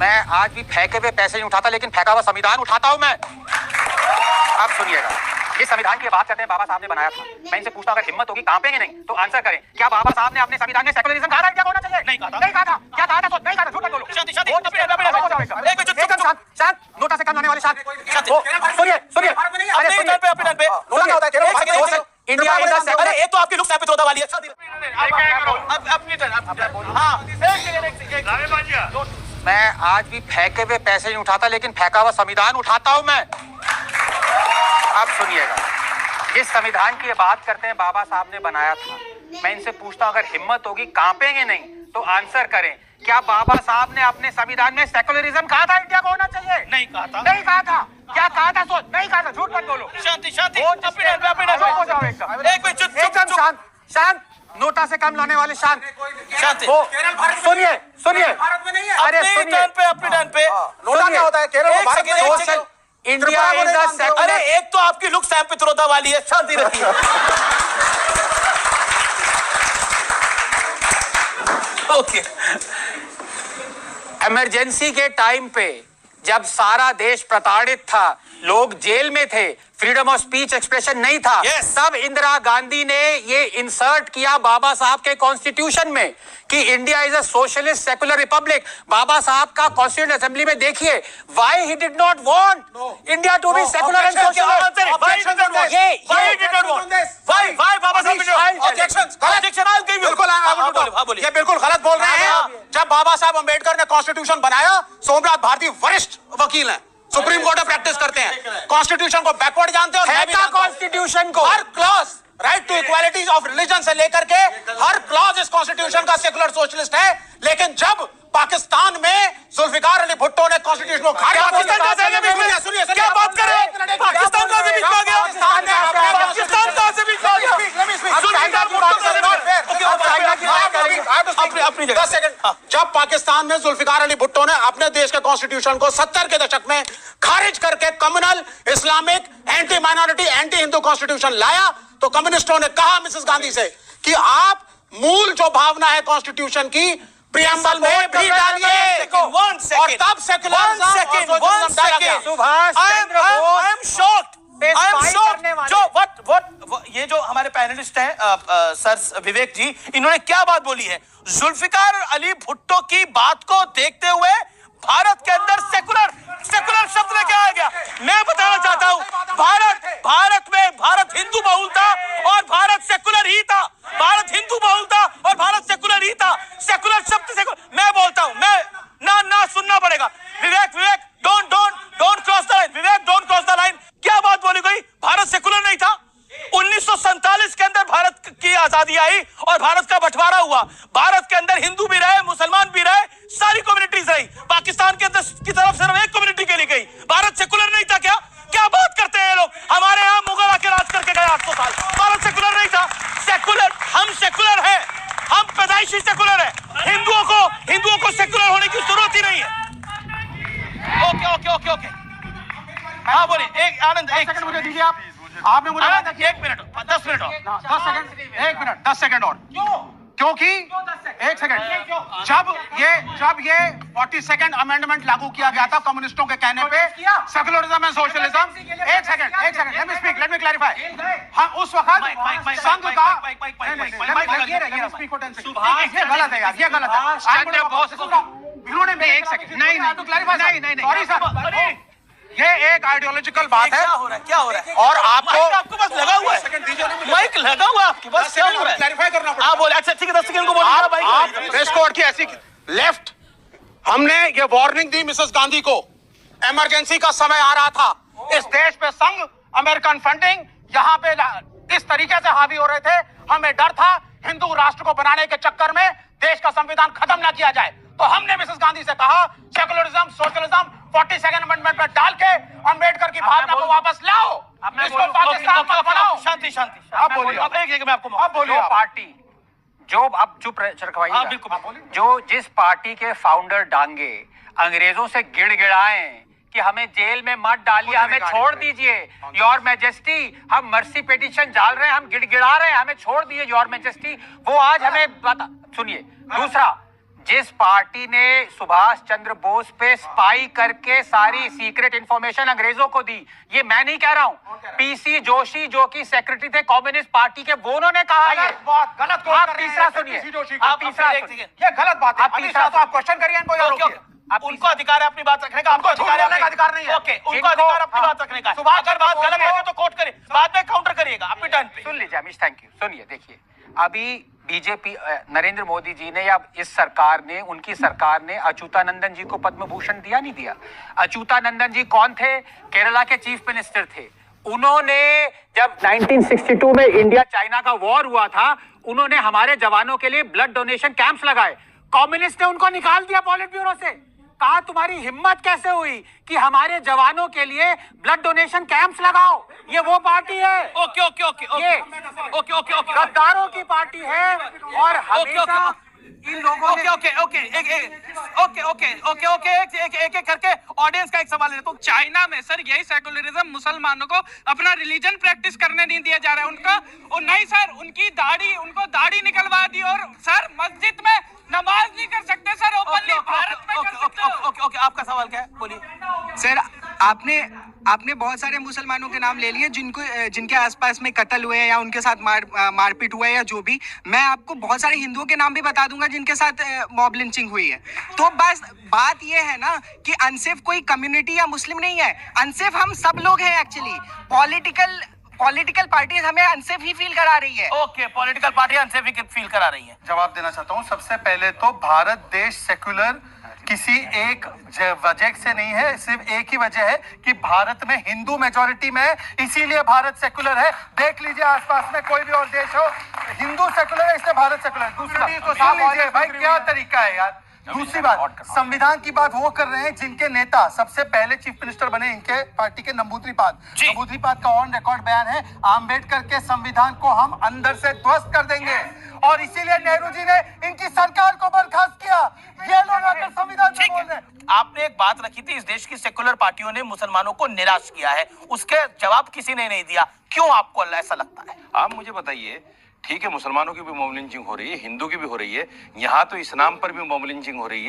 मैं आज भी फेंके हुए पैसे नहीं उठाता, लेकिन फेंका हुआ संविधान उठाता हूं मैं। अब सुनिएगा, इस संविधान की बात करते हैं, बाबा साहब ने बनाया था। मैं इनसे पूछता हूं, अगर हिम्मत होगी, कांपेंगे नहीं तो आंसर करें। क्या बाबा साहब ने अपने संविधान में सेकुलरिज्म कहा था इंडिया को होना चाहिए? नहीं कहा था। नहीं कहा था। क्या कहा था? नहीं कहा था। झूठ मत बोलो। शांति शांति, एकदम शांत शांत, नोटा से कम लाने वाले शांत। सुनिए सुनिए, अरे सुनिए, इंडिया इज द सेकुलर। एक तो आपकी लुक साबित होने वाली है। मैं आज भी फेंके हुए पैसे नहीं उठाता, लेकिन फेंका हुआ संविधान उठाता हूं मैं। अब सुनिएगा, जिस संविधान की बात करते हैं, बाबा साहब ने बनाया था। मैं इनसे पूछता हूं, अगर हिम्मत होगी, कांपेंगे नहीं तो आंसर करें। क्या बाबा साहब ने अपने संविधान में सेकुलरिज्म कहा था इंडिया को होना चाहिए? नहीं कहा था। नहीं कहा था। क्या कहा था? सोच, नहीं कहा था। झूठ मत बोलो। शांति शांति, एकदम शांत शांत, नोटा से कम लाने वाले शांत। शांति। सुनिए सुनिए, अरे सुनिए, अपने टर्न पे नोटा क्या होता है? Kerala India is the secular. अरे एक तो आपकी लुक सैम पित्रोदा वाली है। शांति रखिए। ओके। इमरजेंसी के टाइम पे जब सारा देश प्रताड़ित था, लोग जेल में थे, फ्रीडम ऑफ स्पीच एक्सप्रेशन नहीं था, तब इंदिरा गांधी ने ये इंसर्ट किया बाबा साहब के कॉन्स्टिट्यूशन में कि India is a socialist secular republic. Baba Saheb का कॉन्स्टिट्यूशन असेंबली में देखिए, why he did not want India to be secular and socialist. ये बिल्कुल गलत बोल रहे हैं। जब बाबा साहब अंबेडकर ने कॉन्स्टिट्यूशन बनाया, सोमनाथ भारती वरिष्ठ वकील हैं, सुप्रीम कोर्ट में प्रैक्टिस करते हैं, कॉन्स्टिट्यूशन को बैकवर्ड जानते हैं। और कॉन्स्टिट्यूशन को हर clause, right to equality of religion से लेकर के हर क्लॉज इस कॉन्स्टिट्यूशन का सेकुलर सोशलिस्ट है। लेकिन जब पाकिस्तान में जुल्फिकार अली भुट्टो ने कॉन्स्टिट्यूशन को क्या बात कर रहे हैं? पाकिस्तान कहां से बीच में आ गया? पाकिस्तान कहां से बीच में आ गया? अपनी जगह 10 सेकंड। जब पाकिस्तान में जुल्फिकार अली भुट्टो ने अपने देश के कॉन्स्टिट्यूशन को 70 के दशक में खारिज करके communal, Islamic, anti minority, anti Hindu constitution लाया, तो कम्युनिस्टों ने कहा मिसेस गांधी से कि आप मूल जो भावना है कॉन्स्टिट्यूशन की प्रियम्बल में भी डालिए, और तब सेकुलरिज्म ये जो हमारे पैनलिस्ट हैं सर विवेक जी, इन्होंने क्या बात बोली है? जुल्फिकार अली भुट्टो की बात को देखते हुए भारत के अंदर सेकुलर शब्द लेके आया गया। मैं बताना चाहता हूं, भारत हिंदू बहुल था और भारत सेकुलर ही था। भारत हिंदू बहुल था और भारत सेकुलर ही था। सेकुलर शब्द से मैं बोलता हूं, मैं ना सुनना पड़ेगा। Vivek don't cross the line. Vivek don't cross the line. क्या बात बोली गई? भारत सेकुलर नहीं था। 1947 के अंदर भारत की आजादी आई और भारत का बंटवारा हुआ। भारत के अंदर हिंदू भी रहे, मुसलमान भी रहे, सारी कम्युनिटीज रही। पाकिस्तान के की तरफ सिर्फ एक कम्युनिटी के लिए गई। भारत सेकुलर नहीं था क्या? क्या बात करते हैं लोग? हमारे यहाँ मुगल आके राज करके गए 800 साल। भारत सेकुलर नहीं था। सेकुलर, हम सेकुलर हैं, हम पैदाइशी सेकुलर हैं। हिंदुओं को सेकुलर होने की जरूरत ही नहीं है। ओके। हाँ बोलिए। एक आनंद, एक सेकंड मुझे दीजिए। आपने मुझे 1 मिनट 10 मिनट और 10 सेकंड 1 मिनट 10 सेकंड और क्योंकि 1 सेकंड जब ये 42nd अमेंडमेंट लागू किया गया था कम्युनिस्टों के कहने पे, सेकुलरिज्म एंड सोशलिज्म। एक सेकंड लेट मी क्लैरिफाई। हम उस वक्त संघ का ये गलत है यार, ये गलत है। इन्होंने में 1 सेकंड नहीं तो क्लैरिफाई नहीं सॉरी सर, ये एक आइडियोलॉजिकल बात है। क्या हो रहा है? और आपको बस लगा हुआ है, माइक लगा हुआ है आपके बस। क्या हो रहा है? क्लैरिफाई करना पड़ेगा। आप बोले अच्छा ठीक है, 10 सेकंड को बोलिए। आप प्रेस कोर्ट की ऐसी लेफ्ट, हमने ये वार्निंग दी मिसेस गांधी को, इमरजेंसी का समय आ रहा था, इस देश पे संघ, अमेरिकन फंडिंग यहाँ पे इस तरीके से हावी हो रहे थे, हमें डर था हिंदू राष्ट्र को बनाने के चक्कर में देश का संविधान खत्म ना किया जाए। तो हमने मिसेस गांधी से कहा सेकुलरिज्म, सोशलिज्म 42nd अमेंडमेंट में डाल के अंबेडकर की भावना को वापस लाओ, इसको पाकिस्तान में बनाओ। शांति। अब बोलिए। अब एक मैं आपको अब बोलिए। पार्टी जो अब चुप रखवाइए, जो जिस पार्टी के फाउंडर डांगे अंग्रेजों से गिड़गिड़ाए कि हमें जेल में मत डालिए, हमें छोड़ दीजिए, योर मैजेस्टी, हम मर्सी पिटीशन डाल रहे हैं, हम गिड़गिड़ा रहे हैं, हमें छोड़ दीजिए योर मैजेस्टी, वो आज हमें सुनिए। दूसरा, जिस पार्टी ने सुभाष चंद्र बोस पे स्पाई करके सारी सीक्रेट इंफॉर्मेशन अंग्रेजों को दी, ये मैं नहीं कह रहा हूं, पीसी जोशी जो कि सेक्रेटरी थे कम्युनिस्ट पार्टी के, वो उन्होंने कहा है। गलत आप तीसरा सुनिए, आप तीसरा सुनिए, ये गलत बात है। आप तीसरा तो आप क्वेश्चन करिए इनको, यार रोकिए। उनको अधिकार है अपनी बात रखने का, आपको अधिकार नहीं है। ओके, उनको अधिकार अपनी बात रखने का। अगर बात गलत होगी तो कोट करिए, बाद में काउंटर करिएगा अपनी टर्न पे। सुन लीजिए अमीश, थैंक यू। सुनिए, देखिए अभी बीजेपी नरेंद्र मोदी जी ने या इस सरकार ने, उनकी सरकार ने अच्युतानंदन जी को पद्म भूषण दिया, नहीं दिया? अच्युतानंदन जी कौन थे? केरला के चीफ मिनिस्टर थे। उन्होंने जब 1962 में इंडिया चाइना का वॉर हुआ था, उन्होंने हमारे जवानों के लिए ब्लड डोनेशन कैंप्स लगाए। कम्युनिस्ट ने उनको निकाल दिया पॉलिट ब्यूरो से। कहा तुम्हारी हिम्मत कैसे हुई कि हमारे जवानों के लिए ब्लड डोनेशन कैंप्स लगाओ? ये वो पार्टी है। ओके ओके ओके ये ओके ओके ओके गद्दारों की पार्टी है और हमेशा इन लोगों ने okay okay okay okay okay okay एक एक करके ऑडियंस का एक सवाल है। तो चाइना में सर यही सेकुलरिज्म मुसलमानों को अपना रिलीजन प्रैक्टिस करने नहीं दिया जा रहा है उनका। और नहीं सर, उनकी दाढ़ी, उनको दाढ़ी निकलवा दी और सर मस्जिद में नमाज नहीं कर सकते सर ओपनली। भारत में कर सकते हो। ओके ओके, आपका सवाल क्या है, बोलिए सर। आपने बहुत सारे मुसलमानों के नाम ले लिए जिनके आसपास में कत्ल हुए हैं या उनके साथ मारपीट हुआ है या जो भी। मैं आपको बहुत सारे हिंदुओं के नाम भी बता दूंगा जिनके साथ मॉब लिंचिंग हुई है। तो बस बात ये है ना कि अनसेफ कोई कम्युनिटी या मुस्लिम नहीं है, अनसेफ हम सब लोग हैं एक्चुअली। पॉलिटिकल पार्टीज हमें अनसेफ ही फील करा रही है। Okay, political party unsafe feel करा रही है। जवाब देना चाहता हूं। सबसे पहले तो भारत देश सेक्युलर किसी एक वजह से नहीं है, सिर्फ एक ही वजह है कि भारत में हिंदू मेजॉरिटी में है, इसीलिए भारत सेक्युलर है। देख लीजिए आसपास में कोई भी और देश हो, हिंदू सेक्युलर है, इसलिए भारत सेक्युलर है। दूसरा तो सुन लीजिए भाई, क्या तरीका है यार। दूसरी बात, संविधान की बात वो कर रहे हैं जिनके नेता सबसे पहले चीफ मिनिस्टर बने इनके पार्टी के नंबूद्रीपाद का ऑन रिकॉर्ड बयान है, आम्बेडकर के संविधान को हम अंदर से ध्वस्त कर देंगे और इसीलिए नेहरू जी ने इनकी सरकार को बर्खास्त किया। ये लोग आकर संविधान पे बोल रहे हैं। आपने एक बात रखी थी, इस देश की सेकुलर पार्टियों ने मुसलमानों को निराश किया है, उसके जवाब किसी ने नहीं दिया। क्यों आपको ऐसा लगता है? आप मुझे बताइए। ठीक है, मुसलमानों की भी मॉब लिंचिंग हो रही है, हिंदू की भी हो रही है, यहाँ तो इस्लाम पर भी मॉब लिंचिंग हो रही है।